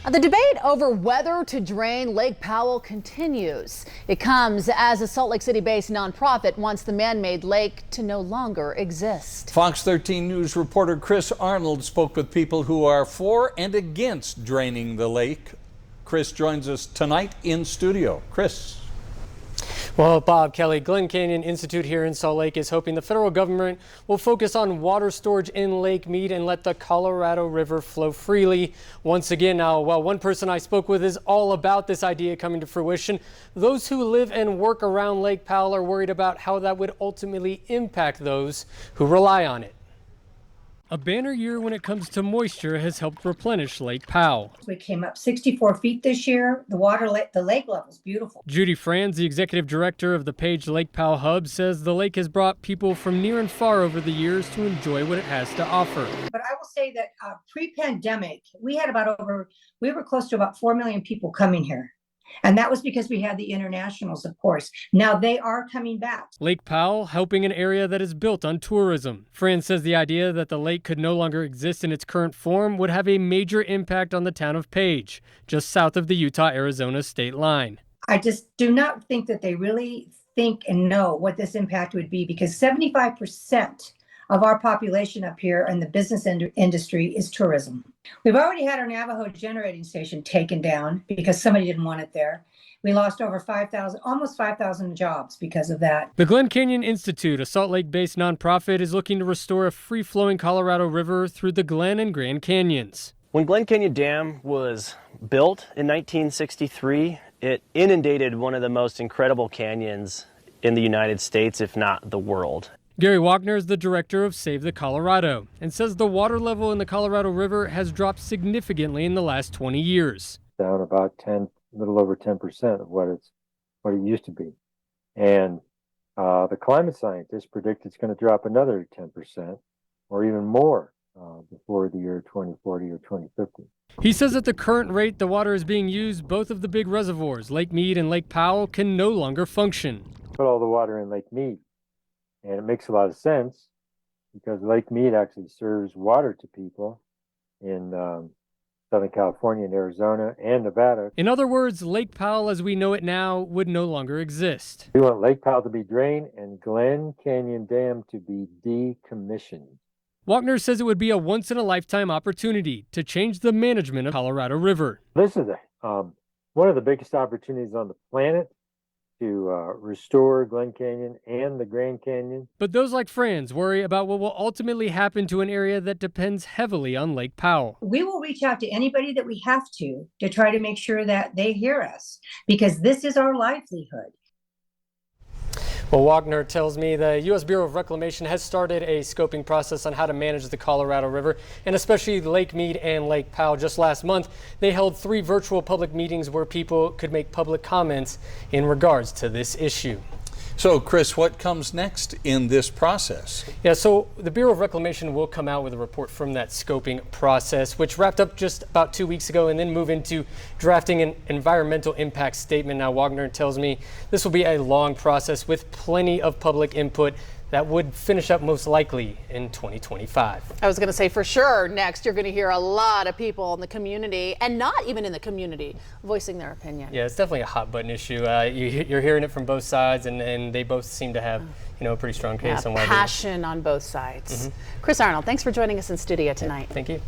The debate over whether to drain Lake Powell continues. It comes as a Salt Lake City-based nonprofit wants the man-made lake to no longer exist. Fox 13 News reporter Chris Arnold spoke with people who are for and against draining the lake. Chris joins us tonight in studio. Chris. Well, Bob Kelly, Glen Canyon Institute here in Salt Lake is hoping the federal government will focus on water storage in Lake Mead and let the Colorado River flow freely once again. Now, while one person I spoke with is all about this idea coming to fruition, those who live and work around Lake Powell are worried about how that would ultimately impact those who rely on it. A banner year when it comes to moisture has helped replenish Lake Powell. We came up 64 feet this year. The lake level is beautiful. Judy Franz, the executive director of the Page Lake Powell Hub, says the lake has brought people from near and far over the years to enjoy what it has to offer. But I will say that pre-pandemic, we were close to about 4 million people coming here. And that was because we had the internationals, of course. Now they are coming back. Lake Powell helping an area that is built on tourism. Fran says the idea that the lake could no longer exist in its current form would have a major impact on the town of Page, just south of the Utah-Arizona state line. I just do not think that they really think and know what this impact would be, because 75% of our population up here in the business industry is tourism. We've already had our Navajo generating station taken down because somebody didn't want it there. We lost over almost 5,000 jobs because of that. The Glen Canyon Institute, a Salt Lake-based nonprofit, is looking to restore a free-flowing Colorado River through the Glen and Grand Canyons. When Glen Canyon Dam was built in 1963, it inundated one of the most incredible canyons in the United States, if not the world. Gary Wagner is the director of Save the Colorado and says the water level in the Colorado River has dropped significantly in the last 20 years. Down about a little over 10% of what it used to be. And the climate scientists predict it's going to drop another 10% or even more before the year 2040 or 2050. He says at the current rate the water is being used, both of the big reservoirs, Lake Mead and Lake Powell, can no longer function. Put all the water in Lake Mead. And it makes a lot of sense because Lake Mead actually serves water to people in Southern California and Arizona and Nevada. In other words, Lake Powell as we know it now would no longer exist. We want Lake Powell to be drained and Glen Canyon Dam to be decommissioned. Wagner says it would be a once-in-a-lifetime opportunity to change the management of Colorado River. This is one of the biggest opportunities on the planet to restore Glen Canyon and the Grand Canyon. But those like Franz worry about what will ultimately happen to an area that depends heavily on Lake Powell. We will reach out to anybody that we have to try to make sure that they hear us, because this is our livelihood. Well, Wagner tells me the U.S. Bureau of Reclamation has started a scoping process on how to manage the Colorado River, and especially Lake Mead and Lake Powell. Just last month, they held 3 virtual public meetings where people could make public comments in regards to this issue. So, Chris, what comes next in this process? Yeah, so the Bureau of Reclamation will come out with a report from that scoping process, which wrapped up just about 2 weeks ago, and then move into drafting an environmental impact statement. Now, Wagner tells me this will be a long process with plenty of public input that would finish up most likely in 2025. I was going to say, for sure, next you're going to hear a lot of people in the community, and not even in the community, voicing their opinion. Yeah, it's definitely a hot button issue. You're hearing it from both sides, and they both seem to have a pretty strong case on why passion on both sides. Chris Arnold, thanks for joining us in studio tonight. Yeah, thank you.